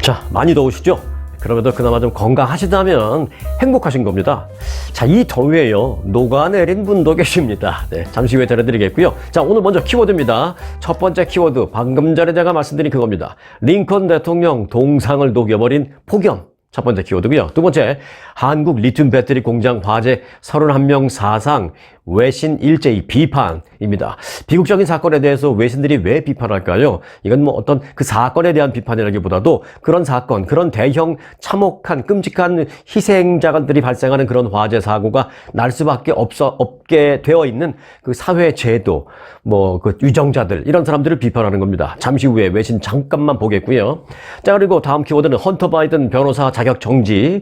자, 많이 더우시죠? 그럼에도 그나마 좀 건강하시다면 행복하신 겁니다. 자, 이 더위에요, 녹아내린 분도 계십니다. 네, 잠시 후에 전해드리겠고요. 자, 오늘 먼저 키워드입니다. 첫 번째 키워드, 방금 전에 제가 말씀드린 그겁니다. 링컨 대통령 동상을 녹여버린 폭염. 첫 번째 키워드고요. 두 번째, 한국 리튬 배터리 공장 화재 31명 사상, 외신 일제히 비판입니다. 비극적인 사건에 대해서 외신들이 왜 비판할까요? 이건 뭐 어떤 그 사건에 대한 비판이라기보다도 그런 사건, 그런 대형 참혹한 끔찍한 희생자들이 발생하는 그런 화재 사고가 날 수밖에 없게 되어 있는 그 사회 제도, 뭐 그 위정자들, 이런 사람들을 비판하는 겁니다. 잠시 후에 외신 잠깐만 보겠고요. 자, 그리고 다음 키워드는 헌터 바이든 변호사 자격 정지.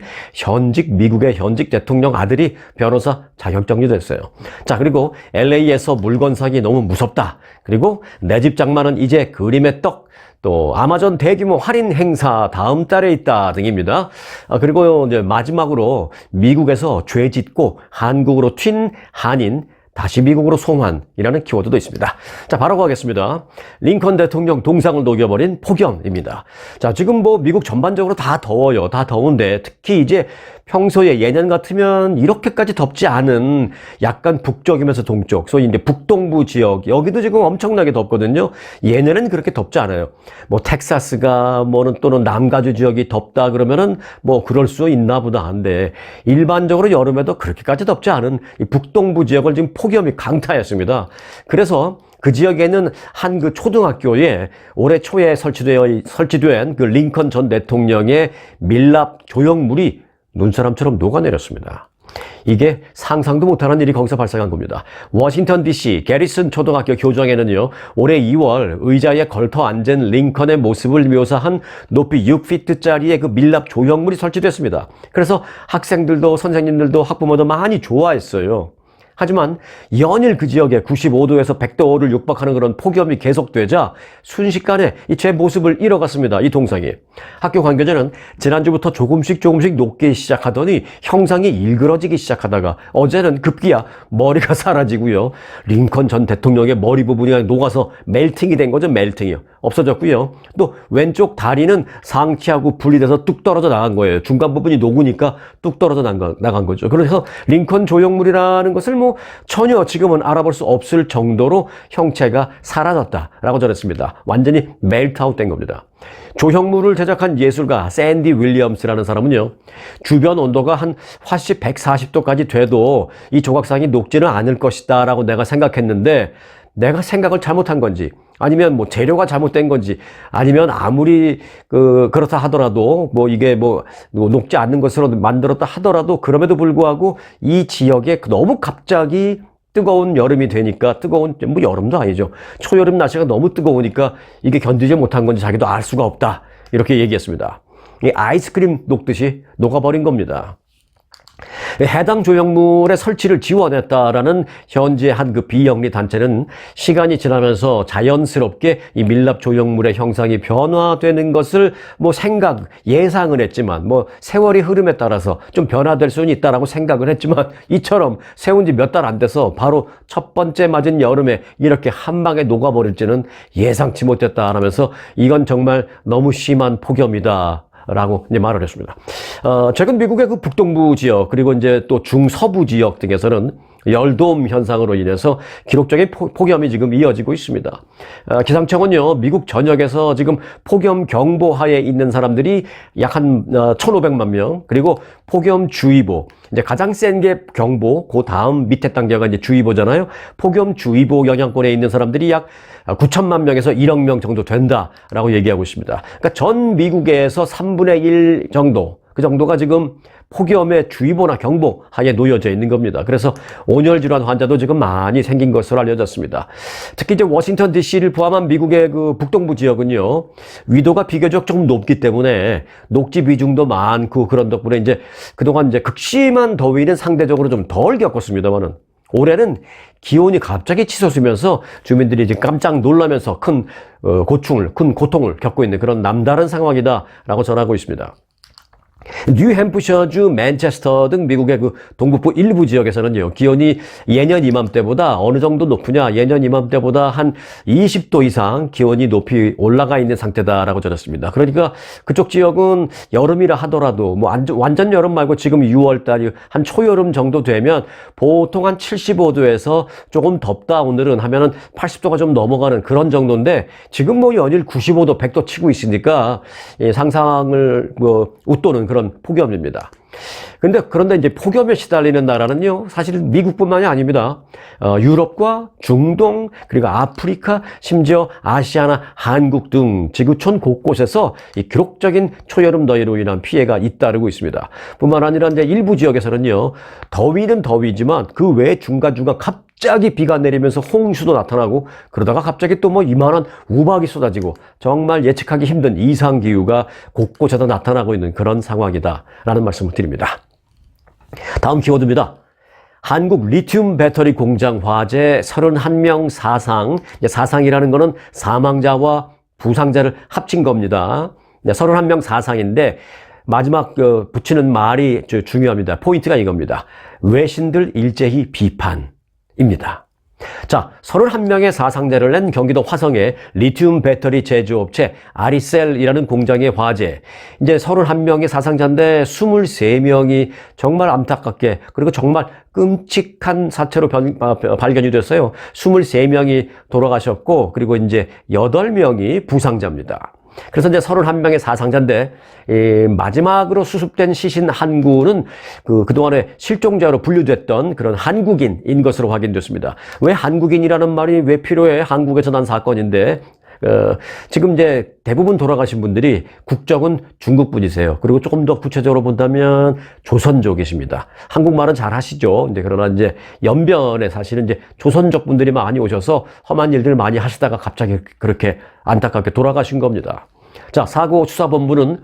미국의 현직 대통령 아들이 변호사 자격 정지됐어요. 자, 그리고 LA에서 물건 사기 너무 무섭다. 그리고 내 집 장만은 이제 그림의 떡. 또 아마존 대규모 할인 행사 다음 달에 있다 등입니다. 그리고 이제 마지막으로 미국에서 죄 짓고 한국으로 튄 한인 다시 미국으로 송환이라는 키워드도 있습니다. 자, 바로 가겠습니다. 링컨 대통령 동상을 녹여버린 폭염입니다. 자, 지금 뭐 미국 전반적으로 다 더워요. 다 더운데 특히 이제 평소에 예년 같으면 이렇게까지 덥지 않은 약간 북쪽이면서 동쪽, 소위 이제 북동부 지역, 여기도 지금 엄청나게 덥거든요. 예년에는 그렇게 덥지 않아요. 뭐 텍사스가 뭐는 또는 남가주 지역이 덥다 그러면은 뭐 그럴 수 있나 보다 한데, 일반적으로 여름에도 그렇게까지 덥지 않은 이 북동부 지역을 지금 폭염이 강타했습니다. 그래서 그 지역에는 한 그 초등학교에 올해 초에 설치된 그 링컨 전 대통령의 밀랍 조형물이 눈사람처럼 녹아내렸습니다. 이게 상상도 못하는 일이 거기서 발생한 겁니다. 워싱턴 DC 게리슨 초등학교 교정에는요, 올해 2월 의자에 걸터 앉은 링컨의 모습을 묘사한 높이 6피트짜리의 그 밀랍 조형물이 설치됐습니다. 그래서 학생들도 선생님들도 학부모도 많이 좋아했어요. 하지만 연일 그 지역에 95도에서 100도를 육박하는 그런 폭염이 계속되자 순식간에 제 모습을 잃어갔습니다. 이 동상이. 학교 관계자는 지난주부터 조금씩 녹기 시작하더니 형상이 일그러지기 시작하다가 어제는 급기야 머리가 사라지고요. 링컨 전 대통령의 머리 부분이 그냥 녹아서 멜팅이 된 거죠. 멜팅이요. 없어졌고요. 또 왼쪽 다리는 상체하고 분리돼서 뚝 떨어져 나간 거예요. 중간 부분이 녹으니까 뚝 떨어져 나간 거죠. 그래서 링컨 조형물이라는 것을 뭐 전혀 지금은 알아볼 수 없을 정도로 형체가 사라졌다라고 전했습니다. 완전히 멜트아웃 된 겁니다. 조형물을 제작한 예술가 샌디 윌리엄스라는 사람은요, 주변 온도가 한 화씨 140도까지 돼도 이 조각상이 녹지는 않을 것이다 라고 내가 생각했는데, 내가 생각을 잘못한 건지, 아니면 뭐 재료가 잘못된 건지, 아니면 아무리 그렇다 하더라도 뭐 이게 뭐 녹지 않는 것으로 만들었다 하더라도 그럼에도 불구하고 이 지역에 너무 갑자기 뜨거운 여름이 되니까, 뜨거운 뭐 여름도 아니죠, 초여름 날씨가 너무 뜨거우니까 이게 견디지 못한 건지 자기도 알 수가 없다, 이렇게 얘기했습니다. 이 아이스크림 녹듯이 녹아버린 겁니다. 해당 조형물의 설치를 지원했다라는 현지의 한 그 비영리 단체는 시간이 지나면서 자연스럽게 이 밀랍 조형물의 형상이 변화되는 것을 뭐 예상은 했지만, 뭐 세월이 흐름에 따라서 좀 변화될 수는 있다라고 생각을 했지만, 이처럼 세운 지 몇 달 안 돼서 바로 첫 번째 맞은 여름에 이렇게 한 방에 녹아버릴지는 예상치 못했다라면서 이건 정말 너무 심한 폭염이다 라고 이제 말을 했습니다. 최근 미국의 그 북동부 지역, 그리고 이제 또 중서부 지역 등에서는 열돔 현상으로 인해서 기록적인 폭염이 지금 이어지고 있습니다. 기상청은요, 미국 전역에서 지금 폭염 경보하에 있는 사람들이 약 한 1,500만 명, 그리고 폭염주의보, 이제 가장 센 게 경보, 그 다음 밑에 단계가 이제 주의보잖아요. 폭염주의보 영향권에 있는 사람들이 약 9천만 명에서 1억 명 정도 된다라고 얘기하고 있습니다. 그러니까 전 미국에서 3분의 1 정도, 그 정도가 지금 폭염의 주의보나 경보 하에 놓여져 있는 겁니다. 그래서 온열 질환 환자도 지금 많이 생긴 것으로 알려졌습니다. 특히 이제 워싱턴 DC를 포함한 미국의 그 북동부 지역은요, 위도가 비교적 조금 높기 때문에 녹지 비중도 많고, 그런 덕분에 이제 그동안 이제 극심한 더위는 상대적으로 좀 덜 겪었습니다만은, 올해는 기온이 갑자기 치솟으면서 주민들이 이제 깜짝 놀라면서 큰 고통을 겪고 있는 그런 남다른 상황이다라고 전하고 있습니다. 뉴햄프셔주, 맨체스터 등 미국의 그 동북부 일부 지역에서는요, 기온이 예년 이맘때보다 어느 정도 높으냐, 예년 이맘때보다 한 20도 이상 기온이 높이 올라가 있는 상태다라고 전했습니다. 그러니까 그쪽 지역은 여름이라 하더라도 뭐 완전 여름 말고 지금 6월달 한 초여름 정도 되면 보통 한 75도에서 조금 덥다 오늘은 하면은 80도가 좀 넘어가는 그런 정도인데, 지금 뭐 연일 95도, 100도 치고 있으니까 상상을 뭐 웃도는 그런 폭염입니다. 그런데 이제 폭염에 시달리는 나라는요, 사실 미국뿐만이 아닙니다. 유럽과 중동, 그리고 아프리카, 심지어 아시아나 한국 등 지구촌 곳곳에서 이 기록적인 초여름 더위로 인한 피해가 잇따르고 있습니다. 뿐만 아니라 이제 일부 지역에서는요, 더위는 더위지만 그 외에 중간중간 갑자기 비가 내리면서 홍수도 나타나고, 그러다가 갑자기 또 뭐 이만한 우박이 쏟아지고, 정말 예측하기 힘든 이상기후가 곳곳에서 나타나고 있는 그런 상황이다라는 말씀을 드립니다. 다음 키워드입니다. 한국 리튬 배터리 공장 화재 31명 사상. 사상이라는 거는 사망자와 부상자를 합친 겁니다. 31명 사상인데 마지막 붙이는 말이 중요합니다. 포인트가 이겁니다. 외신들 일제히 비판입니다. 자, 31명의 사상자를 낸 경기도 화성의 리튬 배터리 제조업체 아리셀이라는 공장의 화재. 이제 31명의 사상자인데 23명이 정말 안타깝게, 그리고 정말 끔찍한 사체로 발견이 됐어요. 23명이 돌아가셨고, 그리고 이제 8명이 부상자입니다. 그래서 이제 31명의 사상자인데, 마지막으로 수습된 시신 한 구는 그동안에 실종자로 분류됐던 그런 한국인인 것으로 확인됐습니다. 왜 한국인이라는 말이 왜 필요해? 한국에서 난 사건인데, 지금 이제 대부분 돌아가신 분들이 국적은 중국 분이세요. 그리고 조금 더 구체적으로 본다면 조선족이십니다. 한국말은 잘 하시죠. 그러나 이제 연변에 사실은 이제 조선족 분들이 많이 오셔서 험한 일들을 많이 하시다가 갑자기 그렇게 안타깝게 돌아가신 겁니다. 자, 사고수사본부는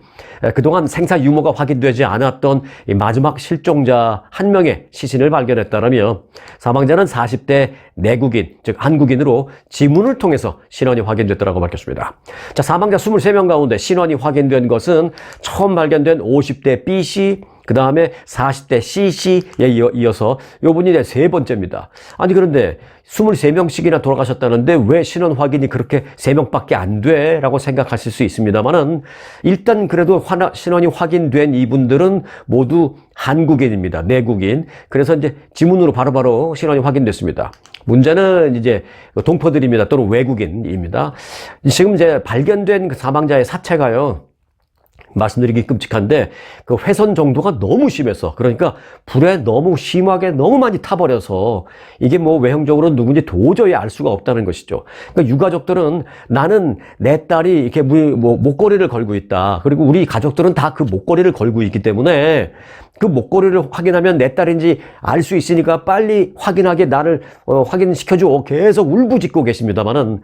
그동안 생사 유무가 확인되지 않았던 이 마지막 실종자 한 명의 시신을 발견했다라며, 사망자는 40대 내국인, 즉 한국인으로 지문을 통해서 신원이 확인됐다고 밝혔습니다. 자, 사망자 23명 가운데 신원이 확인된 것은 처음 발견된 50대 B씨, 그 다음에 40대 CC에 이어서 요분이 세 번째입니다. 아니, 그런데 23명씩이나 돌아가셨다는데 왜 신원 확인이 그렇게 3명밖에 안 돼? 라고 생각하실 수 있습니다만은, 일단 그래도 신원이 확인된 이분들은 모두 한국인입니다. 내국인. 그래서 이제 지문으로 바로바로 신원이 확인됐습니다. 문제는 이제 동포들입니다. 또는 외국인입니다. 지금 이제 발견된 그 사망자의 사체가요, 말씀드리기 끔찍한데 그 훼손 정도가 너무 심해서, 그러니까 불에 너무 심하게 너무 많이 타버려서 이게 뭐 외형적으로 누군지 도저히 알 수가 없다는 것이죠. 그러니까 유가족들은 나는 내 딸이 이렇게 목걸이를 걸고 있다, 그리고 우리 가족들은 다 그 목걸이를 걸고 있기 때문에 그 목걸이를 확인하면 내 딸인지 알 수 있으니까 빨리 확인하게 나를 확인시켜줘, 계속 울부짖고 계십니다만은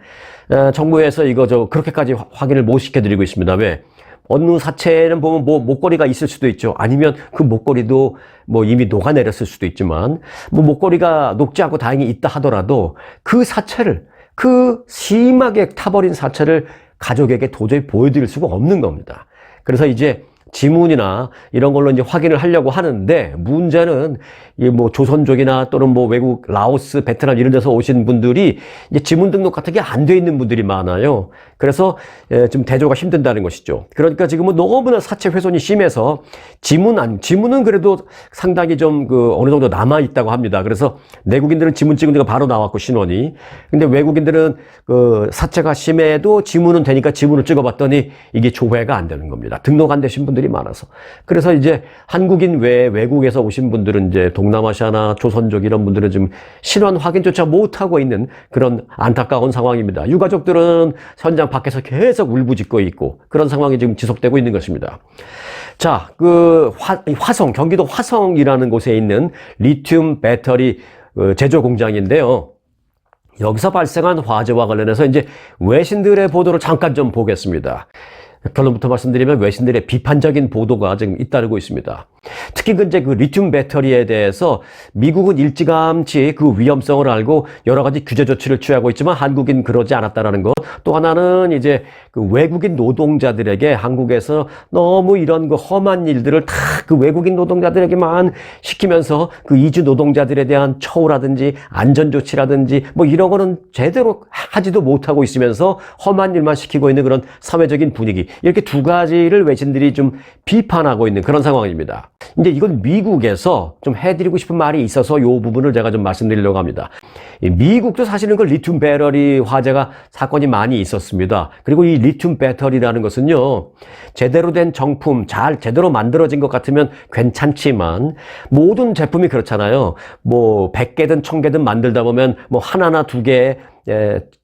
정부에서 그렇게까지 확인을 못 시켜드리고 있습니다. 왜? 어느 사체는 보면 목걸이가 있을 수도 있죠. 아니면 그 목걸이도 이미 녹아내렸을 수도 있지만, 목걸이가 녹지 않고 다행히 있다 하더라도 그 사체를, 그 심하게 타버린 사체를 가족에게 도저히 보여드릴 수가 없는 겁니다. 그래서 이제 지문이나 이런 걸로 이제 확인을 하려고 하는데, 문제는 조선족이나 또는 외국, 라오스, 베트남 이런 데서 오신 분들이 이제 지문 등록 같은 게 안 돼 있는 분들이 많아요. 그래서 좀 대조가 힘든다는 것이죠. 그러니까 지금은 너무나 사체 훼손이 심해서 지문은 그래도 상당히 좀 어느 정도 남아 있다고 합니다. 그래서 내국인들은 지문 찍은 데가 바로 나왔고 신원이. 근데 외국인들은 사체가 심해도 지문은 되니까 지문을 찍어봤더니 이게 조회가 안 되는 겁니다. 등록 안 되신 분들이 많아서. 그래서 이제 한국인 외에 외국에서 오신 분들은 이제 동남아시아나 조선족 이런 분들은 지금 신원 확인조차 못하고 있는 그런 안타까운 상황입니다. 유가족들은 현장 밖에서 계속 울부짖고 있고 그런 상황이 지금 지속되고 있는 것입니다. 자, 화성, 경기도 화성이라는 곳에 있는 리튬 배터리 제조 공장인데요. 여기서 발생한 화재와 관련해서 이제 외신들의 보도를 잠깐 좀 보겠습니다. 결론부터 말씀드리면 외신들의 비판적인 보도가 지금 잇따르고 있습니다. 특히 이제 그 리튬 배터리에 대해서 미국은 일찌감치 그 위험성을 알고 여러 가지 규제 조치를 취하고 있지만 한국인 그러지 않았다라는 것. 또 하나는 이제 그 외국인 노동자들에게 한국에서 너무 이런 그 험한 일들을 다 그 외국인 노동자들에게만 시키면서 그 이주 노동자들에 대한 처우라든지 안전 조치라든지 뭐 이런 거는 제대로 하지도 못하고 있으면서 험한 일만 시키고 있는 그런 사회적인 분위기. 이렇게 두 가지를 외신들이 좀 비판하고 있는 그런 상황입니다. 이제 이건 미국에서 좀 해드리고 싶은 말이 있어서 이 부분을 제가 좀 말씀드리려고 합니다. 미국도 사실은 그 리튬 배터리 화재가 사건이 많이 있었습니다. 그리고 이 리튬 배터리라는 것은요, 제대로 된 정품, 제대로 만들어진 것 같으면 괜찮지만 모든 제품이 그렇잖아요. 뭐 100개든 1000개든 만들다 보면 뭐 하나나 두 개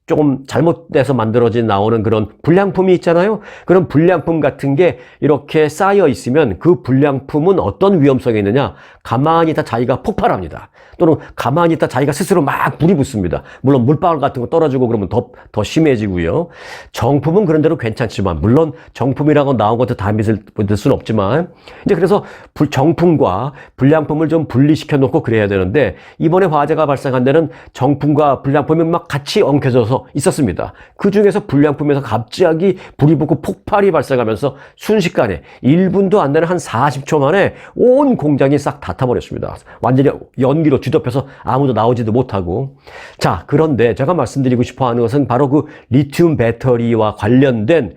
조금 잘못돼서 만들어진 나오는 그런 불량품이 있잖아요. 그런 불량품 같은 게 이렇게 쌓여 있으면 그 불량품은 어떤 위험성이 있느냐? 가만히 있다 자기가 폭발합니다. 또는 가만히 있다 자기가 스스로 막 불이 붙습니다. 물론 물방울 같은 거 떨어지고 그러면 더 심해지고요. 정품은 그런 대로 괜찮지만, 물론 정품이라고 나온 것도 다 믿을 수는 없지만, 이제 그래서 정품과 불량품을 좀 분리시켜 놓고 그래야 되는데, 이번에 화재가 발생한 데는 정품과 불량품이 막 같이 엉켜져서 있었습니다. 그 중에서 불량품에서 갑자기 불이 붙고 폭발이 발생하면서 순식간에 1분도 안 되는 한 40초 만에 온 공장이 싹 다 타버렸습니다. 완전히 연기로 뒤덮여서 아무도 나오지도 못하고. 자, 그런데 제가 말씀드리고 싶어 하는 것은 바로 그 리튬 배터리와 관련된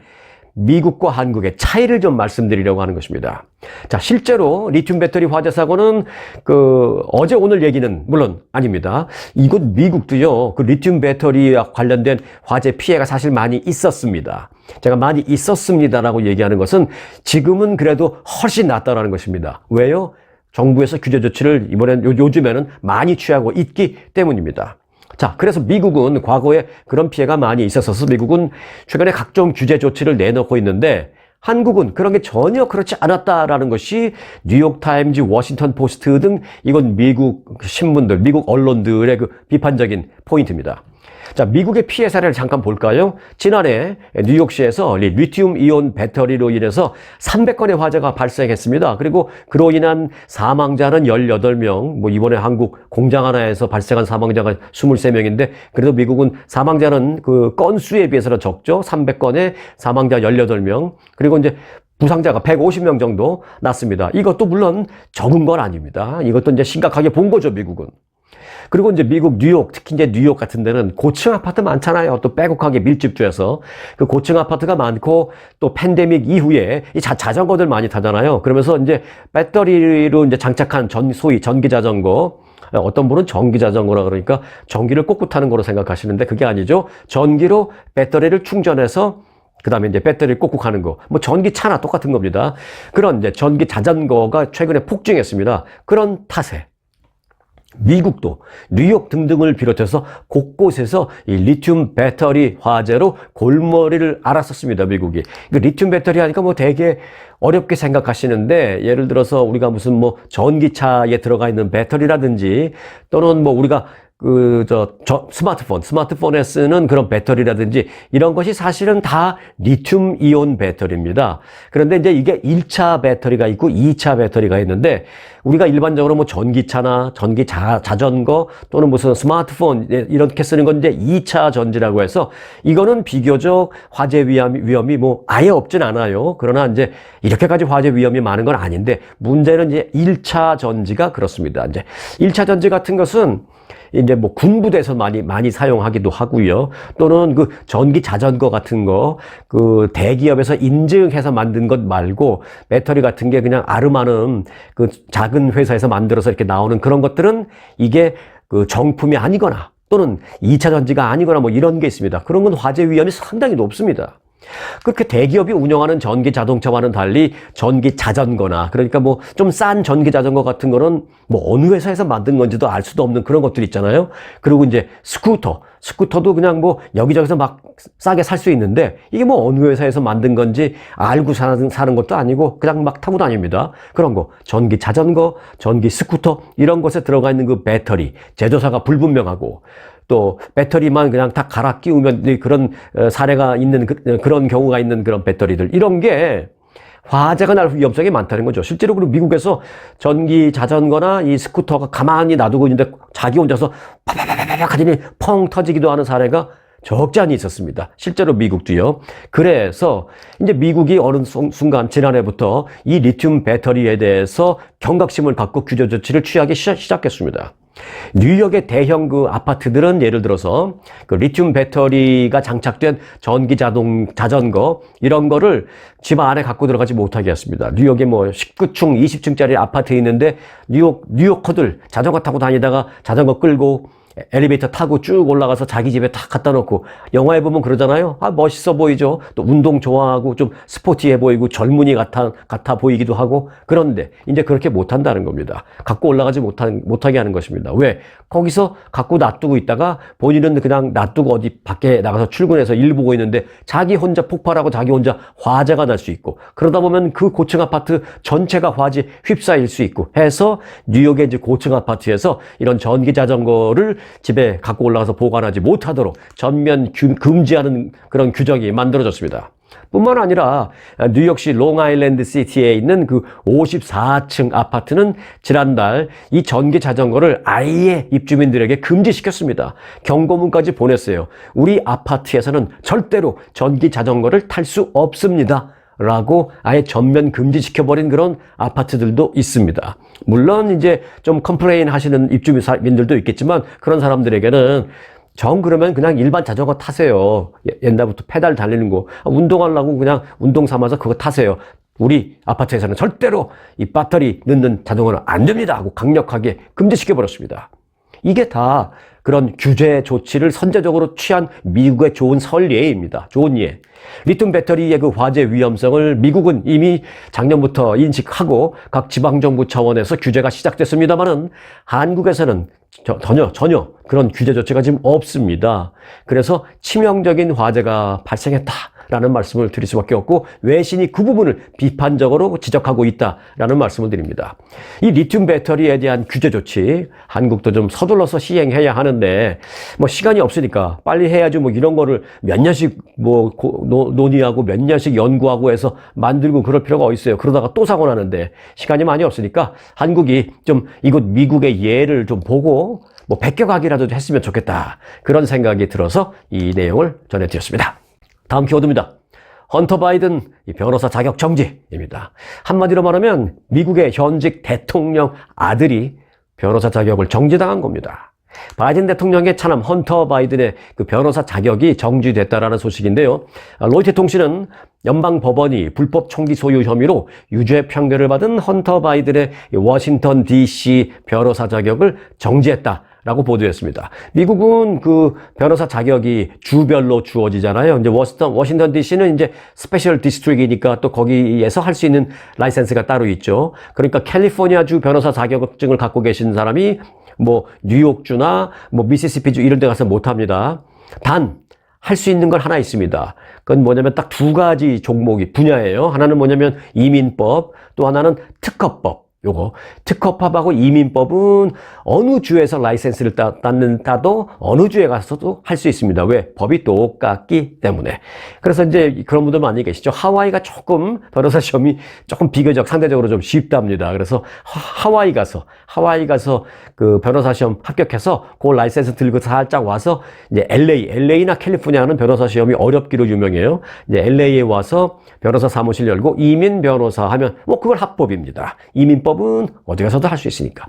미국과 한국의 차이를 좀 말씀드리려고 하는 것입니다. 자, 실제로 리튬 배터리 화재 사고는 어제 오늘 얘기는 물론 아닙니다. 이곳 미국도요, 그 리튬 배터리와 관련된 화재 피해가 사실 많이 있었습니다. 제가 많이 있었습니다라고 얘기하는 것은 지금은 그래도 훨씬 낫다라는 것입니다. 왜요? 정부에서 규제 조치를 요즘에는 많이 취하고 있기 때문입니다. 자, 그래서 미국은 과거에 그런 피해가 많이 있었어서 미국은 최근에 각종 규제 조치를 내놓고 있는데, 한국은 그런 게 전혀 그렇지 않았다라는 것이 뉴욕타임즈, 워싱턴 포스트 등 이건 미국 신문들, 미국 언론들의 그 비판적인 포인트입니다. 자, 미국의 피해 사례를 잠깐 볼까요? 지난해 뉴욕시에서 리튬 이온 배터리로 인해서 300건의 화재가 발생했습니다. 그리고 그로 인한 사망자는 18명, 뭐 이번에 한국 공장 하나에서 발생한 사망자가 23명인데, 그래도 미국은 사망자는 그 건수에 비해서는 적죠. 300건에 사망자 18명. 그리고 이제 부상자가 150명 정도 났습니다. 이것도 물론 적은 건 아닙니다. 이것도 이제 심각하게 본 거죠, 미국은. 그리고 이제 미국 뉴욕, 특히 이제 뉴욕 같은 데는 고층 아파트 많잖아요. 또 빼곡하게 밀집주여서 그 고층 아파트가 많고, 또 팬데믹 이후에 이 자전거들 많이 타잖아요. 그러면서 이제 배터리로 이제 장착한 소위 전기 자전거, 어떤 분은 전기 자전거라 그러니까 전기를 꽂고 타는 거로 생각하시는데 그게 아니죠. 전기로 배터리를 충전해서 그 다음에 이제 배터리를 꽂고 가는 거. 뭐 전기차나 똑같은 겁니다. 그런 이제 전기 자전거가 최근에 폭증했습니다. 그런 탓에 미국도 뉴욕 등등을 비롯해서 곳곳에서 이 리튬 배터리 화재로 골머리를 앓았었습니다, 미국이. 리튬 배터리 하니까 뭐 되게 어렵게 생각하시는데, 예를 들어서 우리가 무슨 뭐 전기차에 들어가 있는 배터리라든지, 또는 뭐 우리가 스마트폰에 쓰는 그런 배터리라든지 이런 것이 사실은 다 리튬 이온 배터리입니다. 그런데 이제 이게 1차 배터리가 있고 2차 배터리가 있는데, 우리가 일반적으로 뭐 전기차나 자전거 또는 무슨 스마트폰 이렇게 쓰는 건 이제 2차 전지라고 해서 이거는 비교적 화재 위험이 뭐 아예 없진 않아요. 그러나 이제 이렇게까지 화재 위험이 많은 건 아닌데, 문제는 이제 1차 전지가 그렇습니다. 이제 1차 전지 같은 것은 이제 뭐 군부대에서 많이 사용하기도 하고요. 또는 그 전기 자전거 같은 거, 그 대기업에서 인증해서 만든 것 말고 배터리 같은 게 그냥 아름아름 그 작은 회사에서 만들어서 이렇게 나오는 그런 것들은 이게 그 정품이 아니거나 또는 2차 전지가 아니거나 뭐 이런 게 있습니다. 그런 건 화재 위험이 상당히 높습니다. 그렇게 대기업이 운영하는 전기 자동차와는 달리 전기 자전거나, 그러니까 뭐 좀 싼 전기 자전거 같은 거는 뭐 어느 회사에서 만든 건지도 알 수도 없는 그런 것들 있잖아요. 그리고 이제 스쿠터도 그냥 뭐 여기저기서 막 싸게 살 수 있는데, 이게 뭐 어느 회사에서 만든 건지 알고 사는 것도 아니고 그냥 막 타고 다닙니다. 그런 거, 전기 자전거, 전기 스쿠터 이런 것에 들어가 있는 그 배터리, 제조사가 불분명하고, 또 배터리만 그냥 다 갈아 끼우면 그런 사례가 있는 그런 경우가 있는 그런 배터리들, 이런 게 화재가 날 위험성이 많다는 거죠. 실제로 그리고 미국에서 전기 자전거나 이 스쿠터가 가만히 놔두고 있는데 자기 혼자서 파파파파팍 하더니 펑 터지기도 하는 사례가 적지 않이 있었습니다. 실제로 미국도요. 그래서 이제 미국이 어느 순간 지난해부터 이 리튬 배터리에 대해서 경각심을 갖고 규제 조치를 취하기 시작했습니다. 뉴욕의 대형 그 아파트들은 예를 들어서 그 리튬 배터리가 장착된 전기 자전거 이런 거를 집 안에 갖고 들어가지 못하게 했습니다. 뉴욕에 뭐 19층, 20층짜리 아파트에 있는데 뉴요커들 자전거 타고 다니다가 자전거 끌고 엘리베이터 타고 쭉 올라가서 자기 집에 다 갖다 놓고, 영화에 보면 그러잖아요. 아, 멋있어 보이죠. 또 운동 좋아하고 좀 스포티해 보이고 젊은이 같아 보이기도 하고. 그런데 이제 그렇게 못한다는 겁니다. 갖고 올라가지 못하게 하는 것입니다. 왜? 거기서 갖고 놔두고 있다가 본인은 그냥 놔두고 어디 밖에 나가서 출근해서 일 보고 있는데 자기 혼자 폭발하고 자기 혼자 화재가 날 수 있고, 그러다 보면 그 고층 아파트 전체가 화재 휩싸일 수 있고 해서 뉴욕의 이제 고층 아파트에서 이런 전기 자전거를 집에 갖고 올라가서 보관하지 못하도록 전면 금지하는 그런 규정이 만들어졌습니다. 뿐만 아니라 뉴욕시 롱아일랜드 시티에 있는 그 54층 아파트는 지난달 이 전기 자전거를 아예 입주민들에게 금지시켰습니다. 경고문까지 보냈어요. 우리 아파트에서는 절대로 전기 자전거를 탈 수 없습니다 라고 아예 전면 금지시켜버린 그런 아파트들도 있습니다. 물론 이제 좀 컴플레인 하시는 입주민들도 있겠지만, 그런 사람들에게는 정 그러면 그냥 일반 자전거 타세요. 옛날부터 페달 달리는 거 운동하려고 그냥 운동 삼아서 그거 타세요. 우리 아파트에서는 절대로 이 배터리 넣는 자전거는 안 됩니다 하고 강력하게 금지시켜버렸습니다. 이게 다 그런 규제 조치를 선제적으로 취한 미국의 좋은 선례입니다. 좋은 예. 리튬 배터리의 그 화재 위험성을 미국은 이미 작년부터 인식하고 각 지방정부 차원에서 규제가 시작됐습니다만은 한국에서는 전혀 그런 규제 조치가 지금 없습니다. 그래서 치명적인 화재가 발생했다라는 말씀을 드릴 수밖에 없고, 외신이 그 부분을 비판적으로 지적하고 있다라는 말씀을 드립니다. 이 리튬 배터리에 대한 규제 조치, 한국도 좀 서둘러서 시행해야 하는데 뭐 시간이 없으니까 빨리 해야지 뭐 이런 거를 몇 년씩 뭐 논의하고 몇 년씩 연구하고 해서 만들고 그럴 필요가 어딨어요. 그러다가 또 사고 나는데 시간이 많이 없으니까 한국이 좀 이곳 미국의 예를 좀 보고 뭐 베껴가기라도 했으면 좋겠다, 그런 생각이 들어서 이 내용을 전해드렸습니다. 다음 키워드입니다. 헌터 바이든 변호사 자격 정지입니다. 한마디로 말하면 미국의 현직 대통령 아들이 변호사 자격을 정지당한 겁니다. 바이든 대통령의 차남 헌터 바이든의 그 변호사 자격이 정지됐다라는 소식인데요. 로이터 통신은 연방 법원이 불법 총기 소유 혐의로 유죄 판결을 받은 헌터 바이든의 워싱턴 DC 변호사 자격을 정지했다라고 보도했습니다. 미국은 그 변호사 자격이 주별로 주어지잖아요. 이제 워싱턴 DC는 이제 스페셜 디스트릭이니까 또 거기에서 할 수 있는 라이센스가 따로 있죠. 그러니까 캘리포니아주 변호사 자격증을 갖고 계신 사람이 뭐 뉴욕주나 뭐 미시시피주 이런 데 가서 못 합니다. 단 할 수 있는 건 하나 있습니다. 그건 뭐냐면 딱 두 가지 종목이 분야예요. 하나는 뭐냐면 이민법, 또 하나는 특허법. 요거 특허법하고 이민법은 어느 주에서 라이센스를 따도 어느 주에 가서도 할 수 있습니다. 왜? 법이 똑같기 때문에. 그래서 이제 그런 분들 많이 계시죠. 하와이가 조금 변호사 시험이 조금 비교적 상대적으로 좀 쉽답니다. 그래서 하와이 가서 그 변호사 시험 합격해서 그 라이센스 들고 살짝 와서 이제 LA나 캘리포니아는 변호사 시험이 어렵기로 유명해요. 이제 LA에 와서 변호사 사무실 열고 이민 변호사 하면 뭐 그걸 합법입니다. 이민법은 어디 가서도 할 수 있으니까.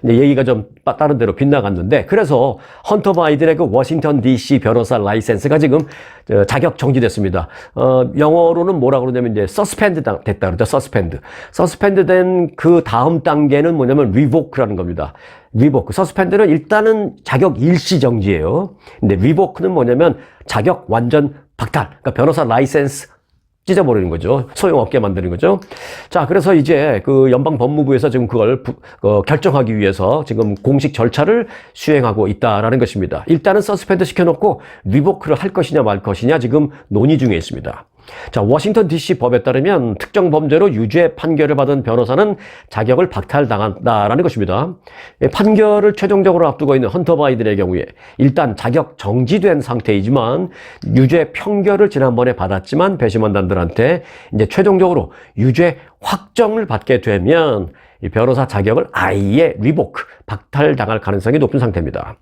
이제 얘기가 좀 다른 데로 빗나갔는데, 그래서 헌터 바이든의 그 워싱턴 DC 변호사 라이센스가 지금 자격 정지됐습니다. 영어로는 뭐라 그러냐면 이제 서스펜드 됐다 그러죠. 서스펜드 된 그 다음 단계는 뭐냐면 리보크라는 겁니다. 리보크. 서스펜드는 일단은 자격 일시 정지예요. 근데 리보크는 뭐냐면 자격 완전 박탈. 그러니까 변호사 라이센스 찢어버리는 거죠. 소용없게 만드는 거죠. 자, 그래서 이제 그 연방 법무부에서 지금 그걸 결정하기 위해서 지금 공식 절차를 수행하고 있다라는 것입니다. 일단은 서스펜드 시켜놓고 리보크를 할 것이냐 말 것이냐 지금 논의 중에 있습니다. 자, 워싱턴 DC 법에 따르면 특정 범죄로 유죄 판결을 받은 변호사는 자격을 박탈당한다라는 것입니다. 판결을 최종적으로 앞두고 있는 헌터 바이든의 경우에 일단 자격 정지된 상태이지만 유죄 판결을 지난번에 받았지만 배심원단들한테 이제 최종적으로 유죄 확정을 받게 되면 이 변호사 자격을 아예 리보크, 박탈당할 가능성이 높은 상태입니다.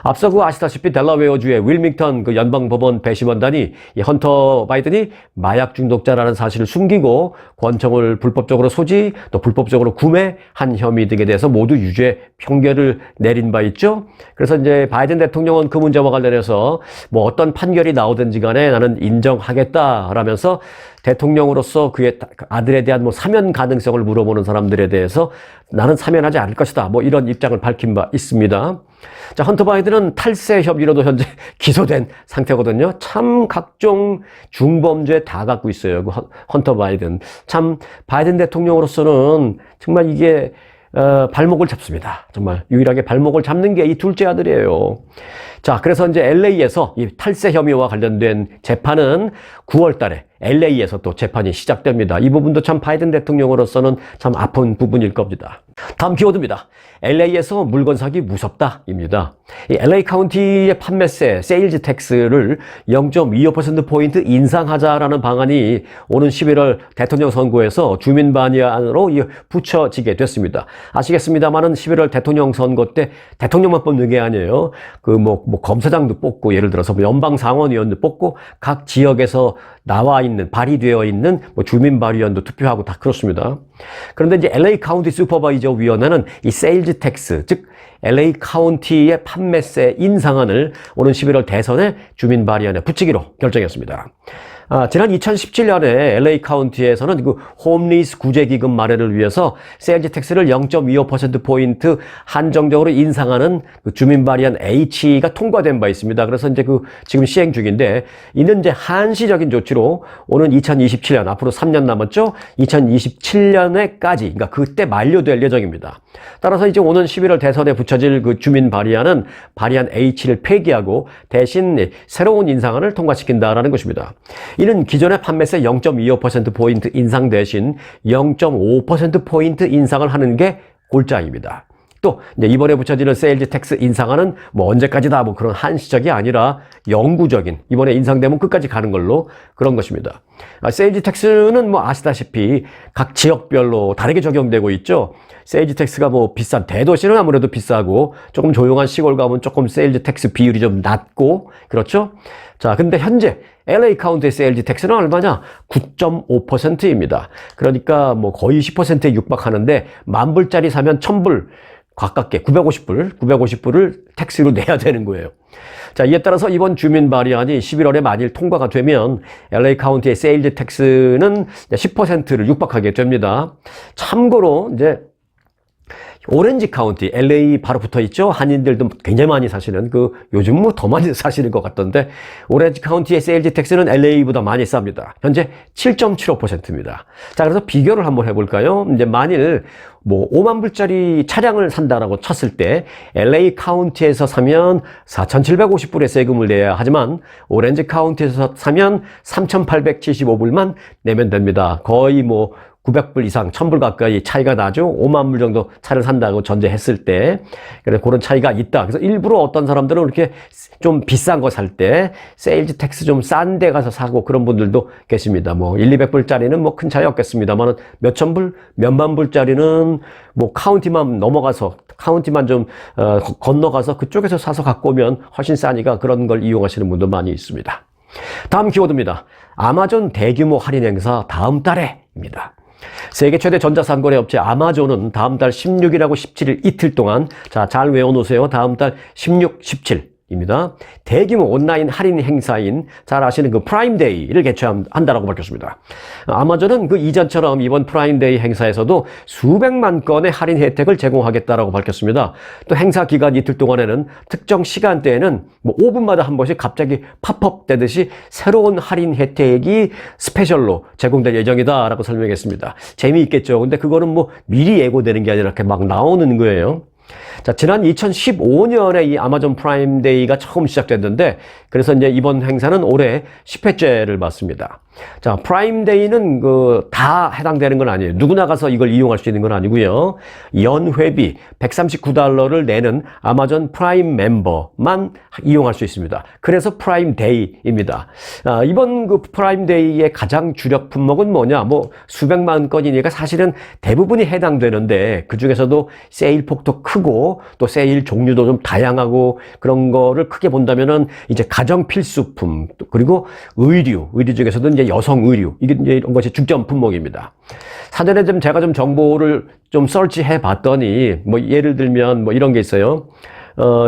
앞서 아시다시피 델라웨어주의 윌밍턴 연방법원 배심원단이 이 헌터 바이든이 마약 중독자라는 사실을 숨기고 권총을 불법적으로 소지, 또 불법적으로 구매한 혐의 등에 대해서 모두 유죄 판결을 내린 바 있죠. 그래서 이제 바이든 대통령은 그 문제와 관련해서 뭐 어떤 판결이 나오든지 간에 나는 인정하겠다라면서 대통령으로서 그의 아들에 대한 뭐 사면 가능성을 물어보는 사람들에 대해서 나는 사면하지 않을 것이다. 뭐 이런 입장을 밝힌 바 있습니다. 자, 헌터 바이든은 탈세 혐의로도 현재 기소된 상태거든요. 참 각종 중범죄 다 갖고 있어요. 그 헌터 바이든. 참 바이든 대통령으로서는 정말 이게 발목을 잡습니다. 정말 유일하게 발목을 잡는 게 이 둘째 아들이에요. 자, 그래서 이제 LA에서 이 탈세 혐의와 관련된 재판은 9월 달에 LA에서 또 재판이 시작됩니다. 이 부분도 참 바이든 대통령으로서는 참 아픈 부분일 겁니다. 다음 키워드입니다. LA에서 물건 사기 무섭다입니다. 이 LA 카운티의 판매세, 세일즈 텍스를 0.25%포인트 인상하자라는 방안이 오는 11월 대통령 선거에서 주민 반의안으로 붙여지게 됐습니다. 아시겠습니다만은 11월 대통령 선거 때 대통령만 뽑는 게 아니에요. 검사장도 뽑고, 예를 들어서 연방 상원의원도 뽑고, 각 지역에서 나와 있는, 발의되어 있는 주민 발의원도 투표하고 다 그렇습니다. 그런데 이제 LA 카운티 슈퍼바이저 위원회는 이 세일즈 텍스, 즉 LA 카운티의 판매세 인상안을 오는 11월 대선에 주민 발의안에 붙이기로 결정했습니다. 지난 2017년에 LA 카운티에서는 그 홈리스 구제기금 마련을 위해서 세일즈 텍스를 0.25%포인트 한정적으로 인상하는 그 주민 발의안 H가 통과된 바 있습니다. 그래서 이제 지금 시행 중인데, 이는 이제 한시적인 조치로 오는 2027년, 앞으로 3년 남았죠? 2027년에까지, 그러니까 그때 만료될 예정입니다. 따라서 이제 오는 11월 대선에 붙여질 그 주민 발의안은 발의안 H를 폐기하고 대신 새로운 인상안을 통과시킨다라는 것입니다. 이는 기존의 판매세 0.25%포인트 인상 대신 0.5%포인트 인상을 하는 게 골자입니다. 또 이제 이번에 붙여지는 세일즈 텍스 인상안은 언제까지다 그런 한시적이 아니라 영구적인, 이번에 인상되면 끝까지 가는 걸로 그런 것입니다. 세일즈 텍스는 아시다시피 각 지역별로 다르게 적용되고 있죠. 세일즈 텍스가 비싼 대도시는 아무래도 비싸고, 조금 조용한 시골 가면 조금 세일즈 텍스 비율이 좀 낮고 그렇죠. 자, 근데 현재 LA 카운티의 세일즈 텍스는 얼마냐? 9.5%입니다. 그러니까 거의 10%에 육박하는데, 10,000불짜리 사면 1,000불 가깝게 950불을 텍스로 내야 되는 거예요. 자, 이에 따라서 이번 주민 발의안이 11월에 만일 통과가 되면 LA 카운티의 세일즈 텍스는 10%를 육박하게 됩니다. 참고로 이제 오렌지 카운티, LA 바로 붙어 있죠. 한인들도 굉장히 많이 사시는, 요즘 더 많이 사시는 것 같던데, 오렌지 카운티의 세일즈 텍스는 LA보다 많이 쌉니다. 현재 7.75%입니다. 자, 그래서 비교를 한번 해볼까요? 이제 만일 50,000불짜리 차량을 산다라고 쳤을 때 LA 카운티에서 사면 4,750불의 세금을 내야 하지만 오렌지 카운티에서 사면 3,875불만 내면 됩니다. 거의 900불 이상, 1,000불 가까이 차이가 나죠. 50,000불 정도 차를 산다고 전제했을 때. 그래서 그런 차이가 있다. 그래서 일부러 어떤 사람들은 이렇게 좀 비싼 거 살 때 세일즈 텍스 좀 싼 데 가서 사고 그런 분들도 계십니다. 1,200불짜리는 큰 차이 없겠습니다만 몇천 불, 몇만 불짜리는 카운티만 넘어가서, 카운티만 좀 건너가서 그쪽에서 사서 갖고 오면 훨씬 싸니까 그런 걸 이용하시는 분도 많이 있습니다. 다음 키워드입니다. 아마존 대규모 할인 행사 다음 달에입니다. 세계 최대 전자상거래 업체 아마존은 다음 달 16일하고 17일 이틀 동안, 자, 잘 외워놓으세요. 다음 달 16, 17입니다. 대규모 온라인 할인 행사인, 잘 아시는 프라임데이를 개최한다라고 밝혔습니다. 아마존은 이전처럼 이번 프라임데이 행사에서도 수백만 건의 할인 혜택을 제공하겠다라고 밝혔습니다. 또 행사 기간 이틀 동안에는 특정 시간대에는 5분마다 한 번씩 갑자기 팝업 되듯이 새로운 할인 혜택이 스페셜로 제공될 예정이다라고 설명했습니다. 재미있겠죠. 근데 그거는 미리 예고되는 게 아니라 이렇게 막 나오는 거예요. 자, 지난 2015년에 이 아마존 프라임 데이가 처음 시작됐는데, 그래서 이제 이번 행사는 올해 10회째를 맞습니다. 자, 프라임 데이는 다 해당되는 건 아니에요. 누구나 가서 이걸 이용할 수 있는 건 아니고요. 연회비 $139를 내는 아마존 프라임 멤버만 이용할 수 있습니다. 그래서 프라임 데이입니다. 이번 프라임 데이의 가장 주력 품목은 뭐냐? 뭐 수백만 건이니까 사실은 대부분이 해당되는데, 그 중에서도 세일 폭도 크고 또 세일 종류도 좀 다양하고, 그런 거를 크게 본다면은 이제 가정 필수품, 그리고 의류 중에서도 이제 여성 의류, 이게 이제 이런 것이 중점 품목입니다. 사전에 제가 정보를 좀 서치해 봤더니, 뭐 예를 들면 뭐 이런 게 있어요.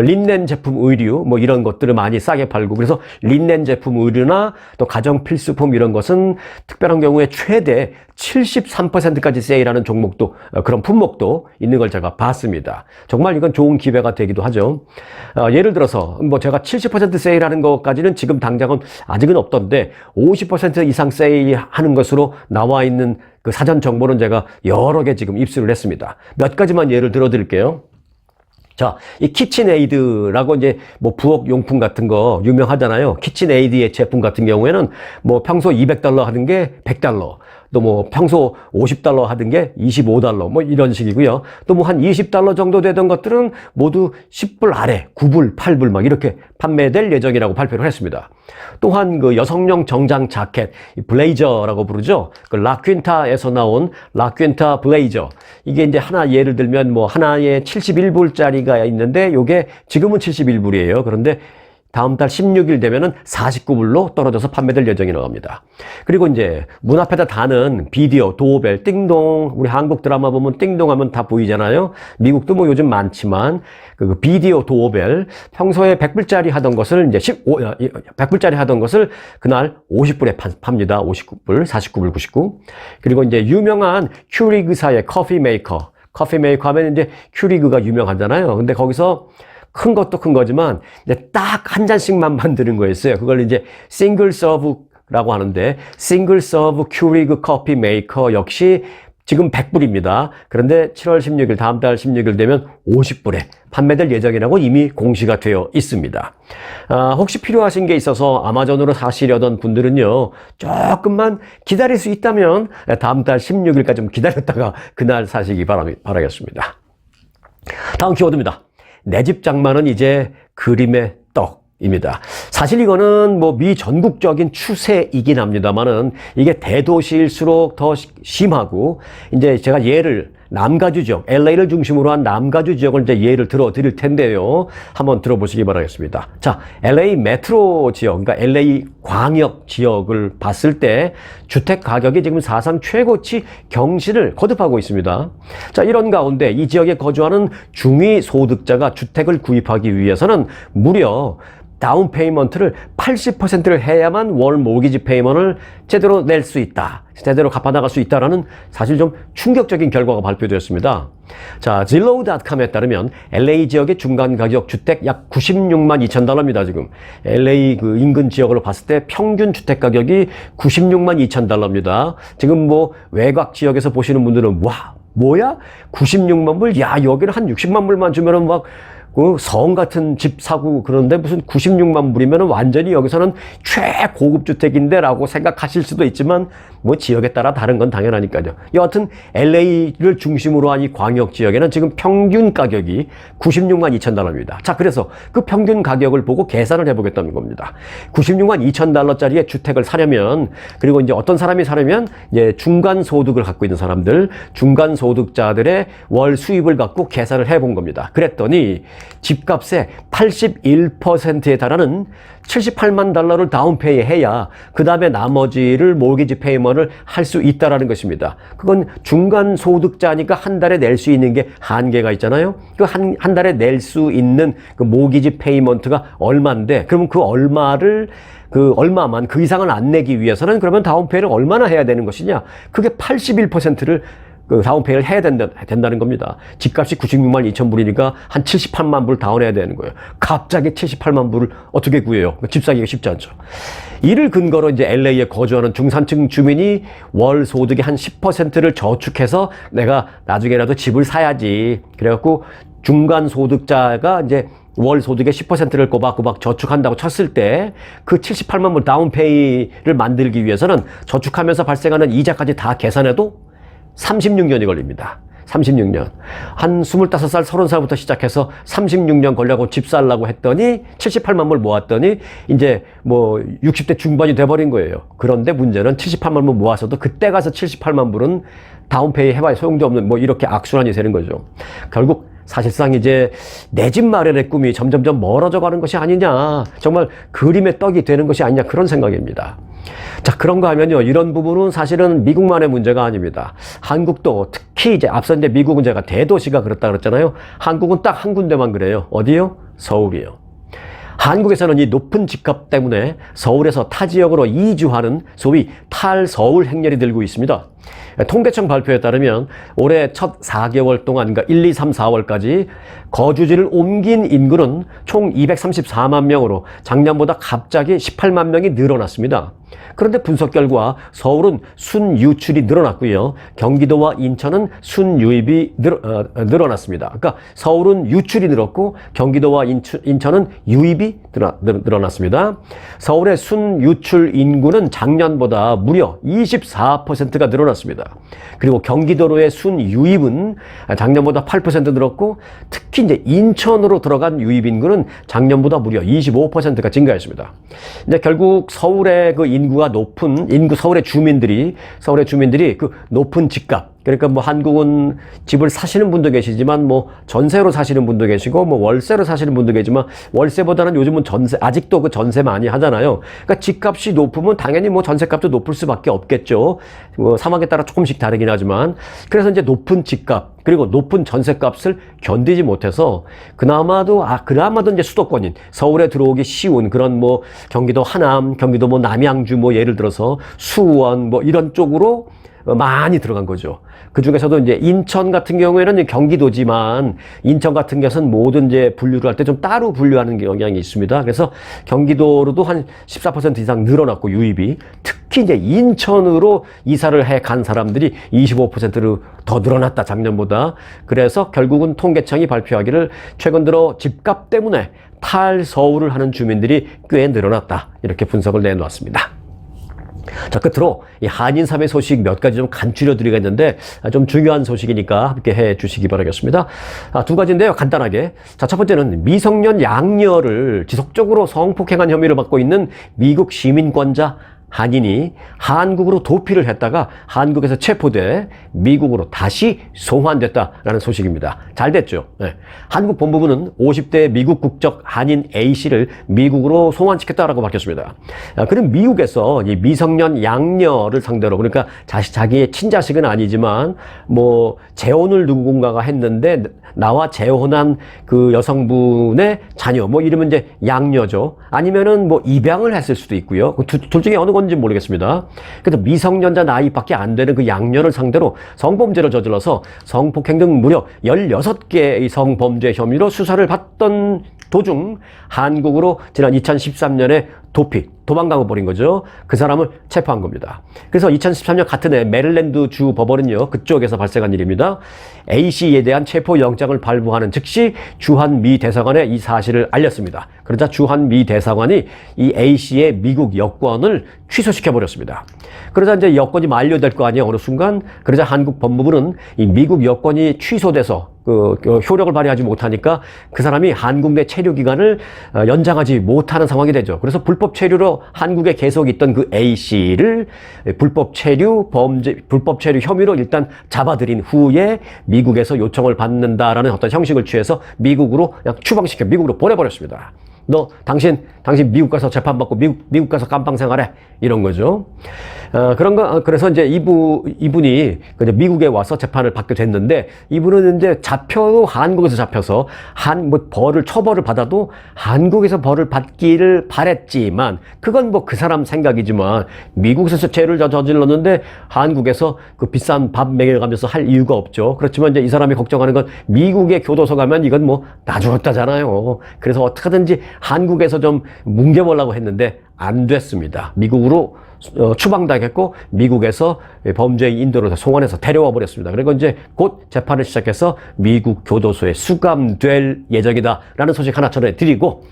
린넨 제품 의류, 뭐 이런 것들을 많이 싸게 팔고, 그래서 린넨 제품 의류나 또 가정 필수품 이런 것은 특별한 경우에 최대 73%까지 세일하는 종목도, 그런 품목도 있는 걸 제가 봤습니다. 정말 이건 좋은 기회가 되기도 하죠. 예를 들어서 뭐 제가 70% 세일하는 것까지는 지금 당장은 아직은 없던데, 50% 이상 세일하는 것으로 나와 있는 그 사전 정보는 제가 여러 개 지금 입수를 했습니다. 몇 가지만 예를 들어 드릴게요. 자, 이 키친에이드라고 이제 뭐 부엌 용품 같은 거 유명하잖아요. 키친에이드의 제품 같은 경우에는 뭐 평소 $200 하던 게 $100, 또 뭐 평소 $50 하던 게 $25, 뭐 이런 식이고요. 또 뭐 한 $20 정도 되던 것들은 모두 10불 아래, 9불, 8불 막 이렇게 판매될 예정이라고 발표를 했습니다. 또한 그 여성용 정장 자켓, 블레이저라고 부르죠. 그 라퀸타에서 나온 라퀸타 블레이저. 이게 이제 하나 예를 들면 뭐 하나에 71불짜리가 있는데, 요게 지금은 71불이에요. 그런데 다음 달 16일 되면은 49불로 떨어져서 판매될 예정이라고 합니다. 그리고 이제 문 앞에다 다는 비디오, 도어벨, 띵동. 우리 한국 드라마 보면 띵동 하면 다 보이잖아요. 미국도 뭐 요즘 많지만 그 비디오, 도어벨 평소에 100불짜리 하던 것을 이제 100불짜리 하던 것을 그날 50불에 팝니다. 59불, 49불 99. 그리고 이제 유명한 큐리그사의 커피 메이커 하면 이제 큐리그가 유명하잖아요. 근데 거기서 큰 것도 큰 거지만 이제 딱 한 잔씩만 만드는 거였어요. 그걸 이제 싱글 서브라고 하는데, 싱글 서브 큐리그 커피 메이커 역시 지금 100불입니다. 그런데 7월 16일, 다음 달 16일 되면 50불에 판매될 예정이라고 이미 공시가 되어 있습니다. 혹시 필요하신 게 있어서 아마존으로 사시려던 분들은요, 조금만 기다릴 수 있다면 다음 달 16일까지 좀 기다렸다가 그날 사시기 바라겠습니다. 다음 키워드입니다. 내 집 장만은 이제 그림의 떡입니다. 사실 이거는 뭐 미 전국적인 추세이긴 합니다만은, 이게 대도시일수록 더 심하고, 이제 제가 예를 남가주 지역, LA를 중심으로 한 남가주 지역을 이제 예를 들어 드릴 텐데요. 한번 들어보시기 바라겠습니다. 자, LA 메트로 지역, 그러니까 LA 광역 지역을 봤을 때 주택 가격이 지금 사상 최고치 경신을 거듭하고 있습니다. 자, 이런 가운데 이 지역에 거주하는 중위 소득자가 주택을 구입하기 위해서는 무려 다운 페이먼트를 80%를 해야만 월 모기지 페이먼트를 제대로 낼 수 있다, 제대로 갚아나갈 수 있다라는 사실 좀 충격적인 결과가 발표되었습니다. 자, Zillow.com에 따르면 LA 지역의 중간 가격 주택 약 $96만 2천 지금 LA 그 인근 지역으로 봤을 때 평균 주택 가격이 $96만 2천 지금 뭐 외곽 지역에서 보시는 분들은 와, 뭐야? 96만 불? 야, 여기는 한 60만 불만 주면은 막 그 성 같은 집 사고 그런데 무슨 96만 불이면 완전히 여기서는 최고급 주택인데 라고 생각하실 수도 있지만, 뭐 지역에 따라 다른 건 당연하니까요. 여하튼 LA를 중심으로 한 이 광역 지역에는 지금 평균 가격이 $96만 2천. 자, 그래서 그 평균 가격을 보고 계산을 해보겠다는 겁니다. $96만 2천 주택을 사려면, 그리고 이제 어떤 사람이 사려면 이제 중간 소득을 갖고 있는 사람들, 중간 소득자들의 월 수입을 갖고 계산을 해본 겁니다. 그랬더니 집값의 81%에 달하는 $78만 다운페이 해야 그 다음에 나머지를 모기지 페이먼트를 할 수 있다라는 것입니다. 그건 중간 소득자니까 한 달에 낼 수 있는 게 한계가 있잖아요. 그 한 달에 낼 수 있는 그 모기지 페이먼트가 얼마인데, 그러면 그 얼마만 그 이상을 안 내기 위해서는 그러면 다운페이를 얼마나 해야 되는 것이냐? 그게 81%를 그 다운페이를 해야 된다는 겁니다. 집값이 96만 2천 불이니까 한 78만 불 다운해야 되는 거예요. 갑자기 78만 불을 어떻게 구해요? 집 사기가 쉽지 않죠. 이를 근거로 이제 LA에 거주하는 중산층 주민이 월 소득의 한 10%를 저축해서 내가 나중에라도 집을 사야지, 그래갖고 중간 소득자가 이제 월 소득의 10%를 꼬박꼬박 저축한다고 쳤을 때 그 78만 불 다운페이를 만들기 위해서는 저축하면서 발생하는 이자까지 다 계산해도 36년이 걸립니다. 36년. 한 25살, 30살부터 시작해서 36년 걸려고 집 살라고 했더니 78만 불 모았더니 이제 뭐 60대 중반이 돼버린 거예요. 그런데 문제는 78만 불 모아서도 그때 가서 78만 불은 다운페이 해봐야 소용도 없는 뭐 이렇게 악순환이 되는 거죠. 결국 사실상 이제 내 집 마련의 꿈이 점점점 멀어져 가는 것이 아니냐. 정말 그림의 떡이 되는 것이 아니냐. 그런 생각입니다. 자, 그런가 하면요. 이런 부분은 사실은 미국만의 문제가 아닙니다. 한국도 특히 이제 앞서 이제 미국은 제가 대도시가 그렇다 그랬잖아요. 한국은 딱 한 군데만 그래요. 어디요? 서울이요. 한국에서는 이 높은 집값 때문에 서울에서 타 지역으로 이주하는 소위 탈서울 행렬이 들고 있습니다. 통계청 발표에 따르면 올해 첫 4개월 동안, 그러니까 1, 2, 3, 4월까지 거주지를 옮긴 인구는 총 234만 명으로 작년보다 갑자기 18만 명이 늘어났습니다. 그런데 분석 결과 서울은 순유출이 늘어났고요. 경기도와 인천은 순유입이 늘어났습니다. 그러니까 서울은 유출이 늘었고 경기도와 인천은 유입이 늘어났습니다. 서울의 순유출 인구는 작년보다 무려 24%가 늘어났습니다. 그리고 경기도로의 순유입은 작년보다 8% 늘었고 특히 이제 인천으로 들어간 유입 인구는 작년보다 무려 25%가 증가했습니다. 근데 결국 서울의 그 서울의 주민들이 그 높은 집값, 그러니까 뭐 한국은 집을 사시는 분도 계시지만 뭐 전세로 사시는 분도 계시고 뭐 월세로 사시는 분도 계시지만 월세보다는 요즘은 전세, 아직도 그 전세 많이 하잖아요. 그러니까 집값이 높으면 당연히 뭐 전세값도 높을 수밖에 없겠죠. 뭐 상황에 따라 조금씩 다르긴 하지만 그래서 이제 높은 집값 그리고 높은 전세값을 견디지 못해서 그나마도 이제 수도권인 서울에 들어오기 쉬운 그런 뭐 경기도 하남, 경기도 뭐 남양주 뭐 예를 들어서 수원 뭐 이런 쪽으로 많이 들어간 거죠. 그 중에서도 이제 인천 같은 경우에는 경기도지만 인천 같은 것은 모든 이제 분류를 할 때 좀 따로 분류하는 경향이 있습니다. 그래서 경기도로도 한 14% 이상 늘어났고 유입이 특히 이제 인천으로 이사를 해 간 사람들이 25%로 더 늘어났다 작년보다. 그래서 결국은 통계청이 발표하기를 최근 들어 집값 때문에 탈서울을 하는 주민들이 꽤 늘어났다 이렇게 분석을 내놓았습니다. 자, 끝으로 이 한인사회 소식 몇 가지 좀 간추려 드리겠는데 좀 중요한 소식이니까 함께 해 주시기 바라겠습니다. 두 가지인데요. 간단하게. 자, 첫 번째는 미성년 양녀를 지속적으로 성폭행한 혐의를 받고 있는 미국 시민권자 한인이 한국으로 도피를 했다가 한국에서 체포돼 미국으로 다시 송환됐다라는 소식입니다. 잘 됐죠. 네. 한국 본부는 50대 미국 국적 한인 A씨를 미국으로 송환시켰다라고 밝혔습니다. 그럼 미국에서 이 미성년 양녀를 상대로, 그러니까 자기의 친자식은 아니지만 뭐 재혼을 누군가가 했는데 나와 재혼한 그 여성분의 자녀, 뭐 이러면 이제 양녀죠. 아니면은 뭐 입양을 했을 수도 있고요. 둘 중에 어느 건지 모르겠습니다. 그래서 미성년자 나이밖에 안 되는 그 양녀를 상대로 성범죄를 저질러서 성폭행 등 무려 16개의 성범죄 혐의로 수사를 받던 도중 한국으로 지난 2013년에 도망가 버린 거죠. 그 사람을 체포한 겁니다. 그래서 2013년 같은 해 메릴랜드 주 법원은요, 그쪽에서 발생한 일입니다. A씨에 대한 체포 영장을 발부하는 즉시 주한 미 대사관에 이 사실을 알렸습니다. 그러자 주한 미 대사관이 이 A씨의 미국 여권을 취소시켜 버렸습니다. 그러자 이제 여권이 만료될 거 아니에요, 어느 순간. 그러자 한국 법무부는 이 미국 여권이 취소돼서 효력을 발휘하지 못하니까 그 사람이 한국 내 체류 기간을 연장하지 못하는 상황이 되죠. 그래서 불법 체류로 한국에 계속 있던 그 A씨를 불법 체류 혐의로 일단 잡아들인 후에 미국에서 요청을 받는다라는 어떤 형식을 취해서 미국으로 그냥 추방시켜 미국으로 보내버렸습니다. 당신 미국 가서 재판받고 미국 가서 감방 생활해. 이런 거죠. 그래서 이제 이분이 이제 미국에 와서 재판을 받게 됐는데, 이분은 이제 한국에서 잡혀서 처벌을 받아도 한국에서 벌을 받기를 바랬지만, 그건 뭐 그 사람 생각이지만, 미국에서 죄를 저질렀는데 한국에서 그 비싼 밥 먹여가면서 할 이유가 없죠. 그렇지만 이제 이 사람이 걱정하는 건 미국의 교도소 가면 이건 뭐 나 죽었다잖아요. 그래서 어떻게든지 한국에서 좀 뭉개보려고 했는데 안 됐습니다. 미국으로 추방당했고 미국에서 범죄인 인도로 송환해서 데려와 버렸습니다. 그리고 이제 곧 재판을 시작해서 미국 교도소에 수감될 예정이다라는 소식 하나 전해드리고,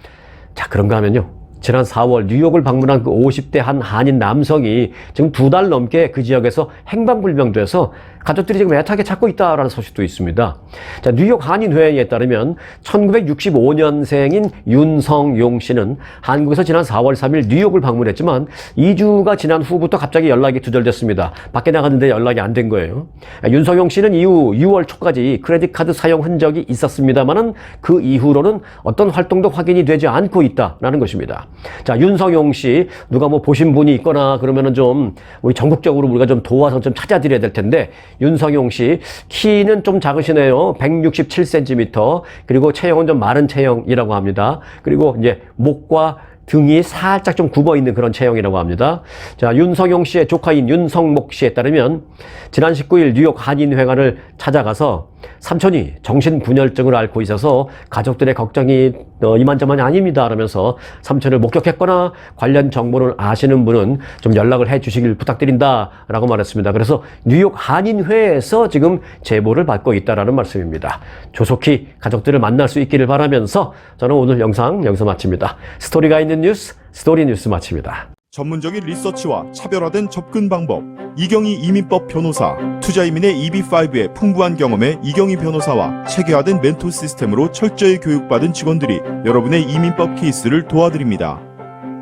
자, 그런가 하면요, 지난 4월 뉴욕을 방문한 그 50대 한 한인 남성이 지금 2달 넘게 그 지역에서 행방불명돼서 가족들이 지금 애타게 찾고 있다라는 소식도 있습니다. 자, 뉴욕 한인회에 따르면 1965년생인 윤성용 씨는 한국에서 지난 4월 3일 뉴욕을 방문했지만 2주가 지난 후부터 갑자기 연락이 두절됐습니다. 밖에 나갔는데 연락이 안 된 거예요. 윤성용 씨는 이후 6월 초까지 크레딧 카드 사용 흔적이 있었습니다만은 그 이후로는 어떤 활동도 확인이 되지 않고 있다라는 것입니다. 자, 윤성용 씨 누가 뭐 보신 분이 있거나 그러면은 좀 우리 전국적으로 우리가 좀 도와서 좀 찾아드려야 될 텐데, 윤성용 씨 키는 좀 작으시네요. 167cm. 그리고 체형은 좀 마른 체형이라고 합니다. 그리고 이제 목과 등이 살짝 좀 굽어 있는 그런 체형이라고 합니다. 자, 윤성용 씨의 조카인 윤성목 씨에 따르면 지난 19일 뉴욕 한인회관을 찾아가서 삼촌이 정신분열증을 앓고 있어서 가족들의 걱정이 이만저만이 아닙니다 라면서 삼촌을 목격했거나 관련 정보를 아시는 분은 좀 연락을 해 주시길 부탁드린다 라고 말했습니다. 그래서 뉴욕 한인회에서 지금 제보를 받고 있다라는 말씀입니다. 조속히 가족들을 만날 수 있기를 바라면서 저는 오늘 영상 여기서 마칩니다. 스토리가 있는 뉴스, 스토리 뉴스 마칩니다. 전문적인 리서치와 차별화된 접근 방법, 이경희 이민법 변호사, 투자이민의 EB5의 풍부한 경험에 이경희 변호사와 체계화된 멘토 시스템으로 철저히 교육받은 직원들이 여러분의 이민법 케이스를 도와드립니다.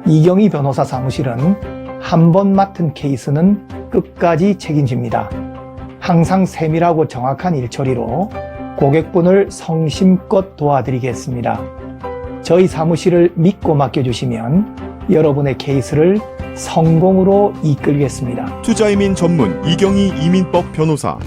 이경희 변호사 사무실은 한 번 맡은 케이스는 끝까지 책임집니다. 항상 세밀하고 정확한 일처리로 고객분을 성심껏 도와드리겠습니다. 저희 사무실을 믿고 맡겨주시면 여러분의 케이스를 성공으로 이끌겠습니다. 투자이민 전문 이경희 이민법 변호사,